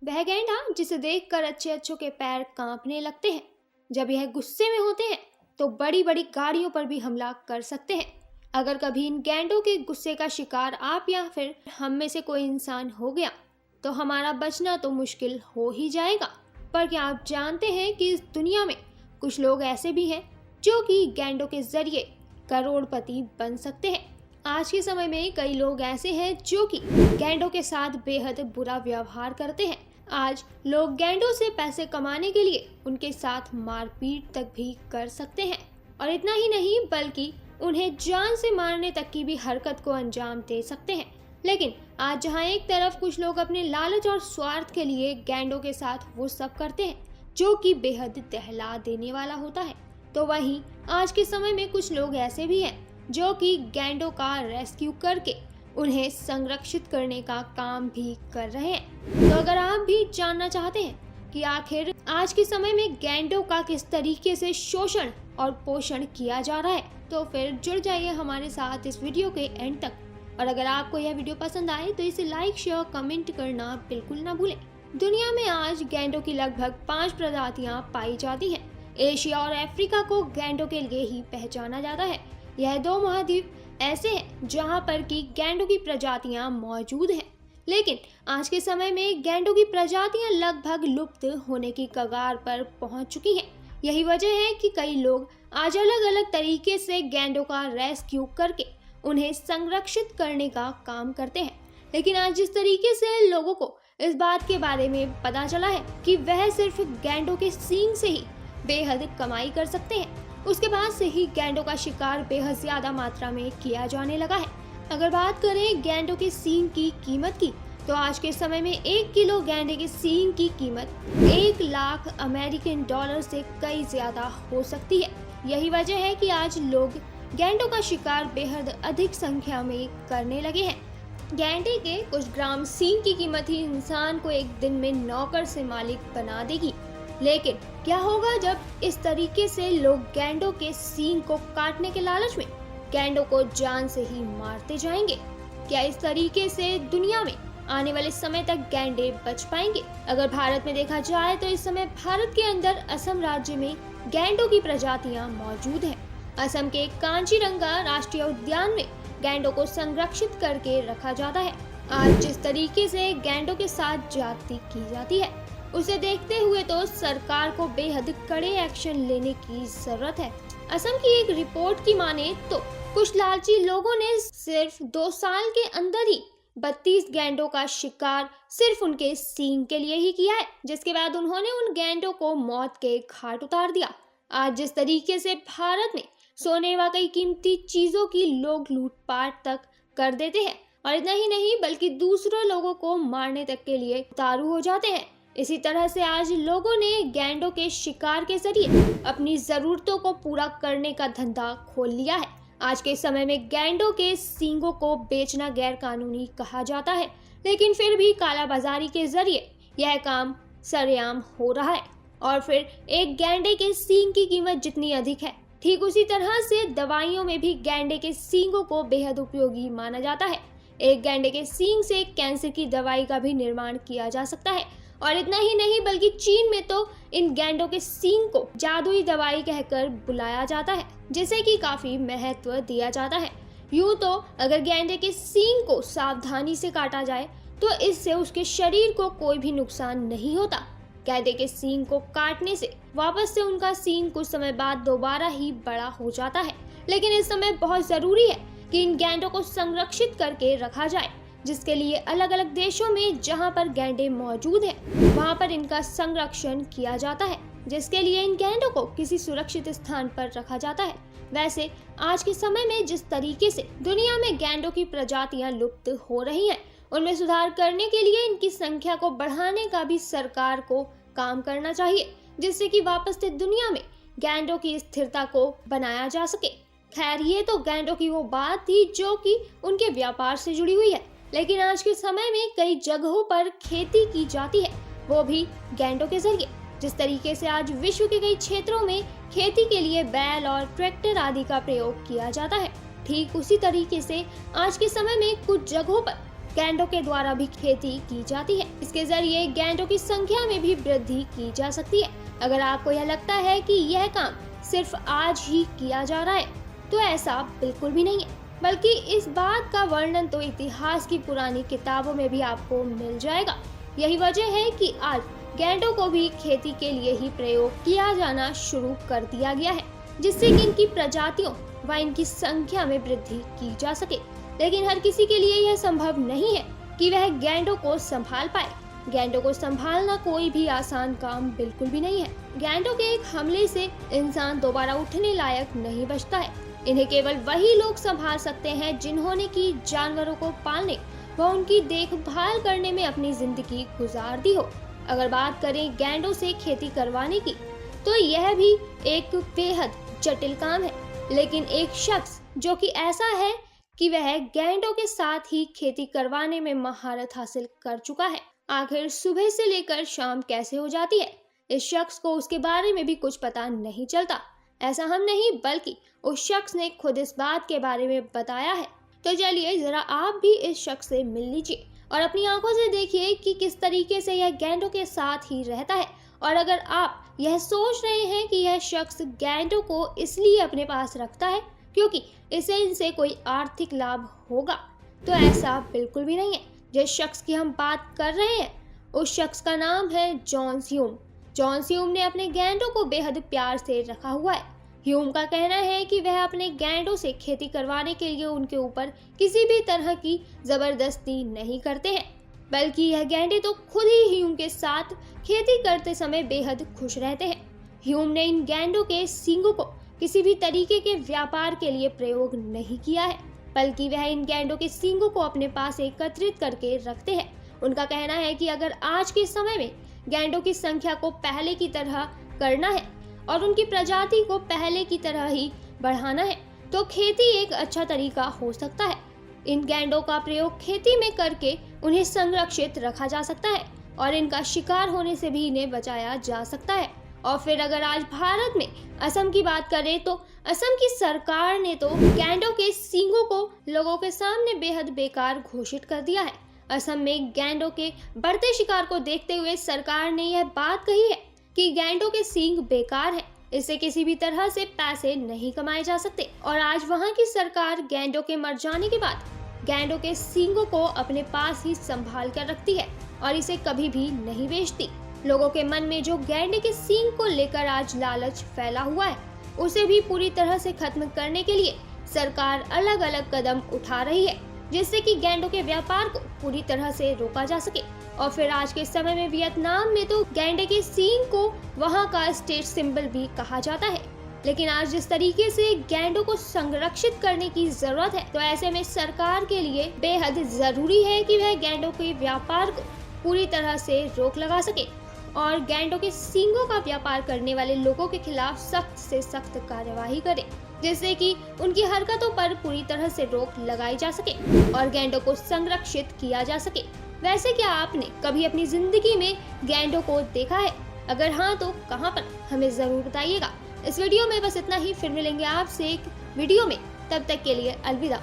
वह गैंडा जिसे देखकर अच्छे अच्छों के पैर कांपने लगते हैं। जब यह गुस्से में होते हैं तो बड़ी बड़ी गाड़ियों पर भी हमला कर सकते हैं। अगर कभी इन गैंडों के गुस्से का शिकार आप या फिर हम में से कोई इंसान हो गया तो हमारा बचना तो मुश्किल हो ही जाएगा। पर क्या आप जानते हैं कि इस दुनिया में कुछ लोग ऐसे भी हैं जो कि गैंडों के जरिए करोड़पति बन सकते हैं। आज के समय में कई लोग ऐसे हैं जो कि गैंडों के साथ बेहद बुरा व्यवहार करते हैं। आज लोग गैंडों से पैसे कमाने के लिए उनके साथ मारपीट तक भी कर सकते हैं और इतना ही नहीं बल्कि उन्हें जान से मारने तक की भी हरकत को अंजाम दे सकते हैं। लेकिन आज जहां एक तरफ कुछ लोग अपने लालच और स्वार्थ के लिए गैंडों के साथ वो सब करते हैं जो कि बेहद दहला देने वाला होता है, तो वहीं आज के समय में कुछ लोग ऐसे भी हैं जो कि गैंडों का रेस्क्यू करके उन्हें संरक्षित करने का काम भी कर रहे हैं। तो अगर आप भी जानना चाहते हैं कि आखिर आज के समय में गैंडों का किस तरीके से शोषण और पोषण किया जा रहा है, तो फिर जुड़ जाइए हमारे साथ इस वीडियो के एंड तक। और अगर आपको यह वीडियो पसंद आए तो इसे लाइक शेयर कमेंट करना बिल्कुल ना भूलें। दुनिया में आज गैंडों की लगभग 5 प्रजातियां पाई जाती हैं। एशिया और अफ्रीका को गैंडों के लिए ही पहचाना जाता है। यह 2 महाद्वीप ऐसे हैं जहां पर की गैंडों की प्रजातियां मौजूद हैं। लेकिन आज के समय में गैंडों की प्रजातियां लगभग लुप्त होने की कगार पर पहुंच चुकी हैं। यही वजह है कि कई लोग आज अलग अलग तरीके से गैंडों का रेस्क्यू करके उन्हें संरक्षित करने का काम करते हैं। लेकिन आज जिस तरीके से लोगों को इस बात के बारे में पता चला है कि वह सिर्फ गैंडों के सींग से ही बेहद कमाई कर सकते हैं, उसके बाद से ही गैंडों का शिकार बेहद ज्यादा मात्रा में किया जाने लगा है। अगर बात करें गैंडों के सींग की कीमत की, तो आज के समय में 1 किलो गैंडे के सींग की कीमत 1 लाख अमेरिकन डॉलर से कई ज्यादा हो सकती है। यही वजह है कि आज लोग गैंडों का शिकार बेहद अधिक संख्या में करने लगे हैं। गैंडे के कुछ ग्राम सींग की कीमत ही इंसान को एक दिन में नौकर से मालिक बना देगी। लेकिन क्या होगा जब इस तरीके से लोग गैंडों के सींग को काटने के लालच में गैंडों को जान से ही मारते जाएंगे? क्या इस तरीके से दुनिया में आने वाले समय तक गैंडे बच पाएंगे? अगर भारत में देखा जाए तो इस समय भारत के अंदर असम राज्य में गैंडों की प्रजातियां मौजूद हैं। असम के कांचीरंगा राष्ट्रीय उद्यान में गैंडों को संरक्षित करके रखा जाता है। आज जिस तरीके से गैंडों के साथ ज्यादती की जाती है उसे देखते हुए तो सरकार को बेहद कड़े एक्शन लेने की जरूरत है। असम की एक रिपोर्ट की माने तो कुछ लालची लोगों ने सिर्फ 2 साल के अंदर ही 32 गैंडों का शिकार सिर्फ उनके सींग के लिए ही किया है, जिसके बाद उन्होंने उन गैंडों को मौत के घाट उतार दिया। आज जिस तरीके से भारत में सोने व कई कीमती चीजों की लोग लूटपाट तक कर देते हैं और इतना ही नहीं बल्कि दूसरों लोगों को मारने तक के लिए उतारू हो जाते हैं, इसी तरह से आज लोगों ने गैंडों के शिकार के जरिए अपनी जरूरतों को पूरा करने का धंधा खोल लिया है। आज के समय में गैंडों के सींगों को बेचना गैर कानूनी कहा जाता है, लेकिन फिर भी कालाबाजारी के जरिए यह काम सरेआम हो रहा है। और फिर एक गैंडे के सींग की कीमत जितनी अधिक है, ठीक उसी तरह से दवाइयों में भी गैंडे के सींगों को बेहद उपयोगी माना जाता है। एक गैंडे के सींग से कैंसर की दवाई का भी निर्माण किया जा सकता है और इतना ही नहीं बल्कि चीन में तो इन गैंडों के सींग को जादुई दवाई कहकर बुलाया जाता है, जिसे कि काफी महत्व दिया जाता है। यूं तो अगर गैंडे के सींग को सावधानी से काटा जाए तो इससे उसके शरीर को कोई भी नुकसान नहीं होता। गैंडे के सींग को काटने से वापस से उनका सींग कुछ समय बाद दोबारा ही बड़ा हो जाता है, लेकिन इस समय बहुत जरूरी है कि इन गैंडों को संरक्षित करके रखा जाए, जिसके लिए अलग अलग देशों में जहां पर गैंडे मौजूद हैं वहां पर इनका संरक्षण किया जाता है, जिसके लिए इन गैंडों को किसी सुरक्षित स्थान पर रखा जाता है। वैसे आज के समय में जिस तरीके से दुनिया में गैंडों की प्रजातियां लुप्त हो रही हैं, उनमें सुधार करने के लिए इनकी संख्या को बढ़ाने का भी सरकार को काम करना चाहिए, जिससे कि वापस से दुनिया में गैंडों की स्थिरता को बनाया जा सके। खैर, ये तो गैंडों की वो बात थी जो कि उनके व्यापार से जुड़ी हुई है, लेकिन आज के समय में कई जगहों पर खेती की जाती है, वो भी गैंडों के जरिए। जिस तरीके से आज विश्व के कई क्षेत्रों में खेती के लिए बैल और ट्रैक्टर आदि का प्रयोग किया जाता है, ठीक उसी तरीके से आज के समय में कुछ जगहों पर गैंडों के द्वारा भी खेती की जाती है। इसके जरिए गैंडों की संख्या में भी वृद्धि की जा सकती है। अगर आपको यह लगता है कि यह काम सिर्फ आज ही किया जा रहा है, तो ऐसा बिल्कुल भी नहीं है, बल्कि इस बात का वर्णन तो इतिहास की पुरानी किताबों में भी आपको मिल जाएगा। यही वजह है कि आज गैंडों को भी खेती के लिए ही प्रयोग किया जाना शुरू कर दिया गया है, जिससे कि इनकी प्रजातियों व इनकी संख्या में वृद्धि की जा सके। लेकिन हर किसी के लिए यह संभव नहीं है कि वह गैंडों को संभाल पाए। गैंडों को संभालना कोई भी आसान काम बिल्कुल भी नहीं है। गैंडों के एक हमले से इंसान दोबारा उठने लायक नहीं बचता है। इन्हें केवल वही लोग संभाल सकते हैं जिन्होंने की जानवरों को पालने व उनकी देखभाल करने में अपनी जिंदगी गुजार दी हो। अगर बात करें गैंडों से खेती करवाने की, तो यह भी एक बेहद जटिल काम है। लेकिन एक शख्स जो कि ऐसा है कि वह गैंडों के साथ ही खेती करवाने में महारत हासिल कर चुका है। आखिर सुबह से लेकर शाम कैसे हो जाती है, इस शख्स को उसके बारे में भी कुछ पता नहीं चलता। ऐसा हम नहीं, बल्कि उस शख्स ने खुद इस बात के बारे में बताया है। तो चलिए जरा आप भी इस शख्स से मिल लीजिए और अपनी आंखों से देखिए कि किस तरीके से यह गैंडों के साथ ही रहता है। और अगर आप यह सोच रहे हैं कि यह शख्स गैंडों को इसलिए अपने पास रखता है क्योंकि इसे इनसे कोई आर्थिक लाभ होगा, तो ऐसा बिल्कुल भी नहीं है। जिस शख्स की हम बात कर रहे हैं, उस शख्स का नाम है जॉन ह्यूम। जॉन ह्यूम ने अपने गैंडों को बेहद प्यार से रखा हुआ है। ह्यूम का कहना है कि वह अपने गैंडों से खेती करवाने के लिए उनके ऊपर किसी भी तरह की जबरदस्ती नहीं करते हैं, बल्कि यह गैंडे तो खुद ही ह्यूम के साथ खेती करते समय बेहद खुश रहते हैं। ह्यूम ने इन गैंडों के सींगों को किसी भी तरीके के व्यापार के लिए प्रयोग नहीं किया है, बल्कि वह इन गैंडों के सींगों को अपने पास एकत्रित करके रखते हैं। उनका कहना है कि अगर आज के समय में गैंडों की संख्या को पहले की तरह करना है और उनकी प्रजाति को पहले की तरह ही बढ़ाना है, तो खेती एक अच्छा तरीका हो सकता है। इन गैंडों का प्रयोग खेती में करके उन्हें संरक्षित रखा जा सकता है और इनका शिकार होने से भी इन्हें बचाया जा सकता है। और फिर अगर आज भारत में असम की बात करें, तो असम की सरकार ने तो गैंडों के सींगों को लोगों के सामने बेहद बेकार घोषित कर दिया है। असम में गैंडों के बढ़ते शिकार को देखते हुए सरकार ने यह बात कही है कि गैंडों के सींग बेकार हैं, इससे किसी भी तरह से पैसे नहीं कमाए जा सकते। और आज वहां की सरकार गैंडों के मर जाने के बाद गैंडों के सींगों को अपने पास ही संभाल कर रखती है और इसे कभी भी नहीं बेचती। लोगों के मन में जो गैंडे के सींग को लेकर आज लालच फैला हुआ है, उसे भी पूरी तरह से खत्म करने के लिए सरकार अलग अलग कदम उठा रही है, जिससे कि गैंडों के व्यापार को पूरी तरह से रोका जा सके। और फिर आज के समय में वियतनाम में तो गैंडे के सींग को वहां का स्टेट सिंबल भी कहा जाता है। लेकिन आज जिस तरीके से गैंडों को संरक्षित करने की जरूरत है, तो ऐसे में सरकार के लिए बेहद जरूरी है कि वह गैंडों के व्यापार को पूरी तरह से रोक लगा सके और गैंडों के सींगों का व्यापार करने वाले लोगों के खिलाफ सख्त से सख्त कार्यवाही करे, जिससे कि उनकी हरकतों पर पूरी तरह से रोक लगाई जा सके और गैंडों को संरक्षित किया जा सके। वैसे क्या आपने कभी अपनी जिंदगी में गैंडों को देखा है? अगर हाँ, तो कहाँ पर, हमें जरूर बताइएगा। इस वीडियो में बस इतना ही। फिर मिलेंगे आपसे एक वीडियो में, तब तक के लिए अलविदा।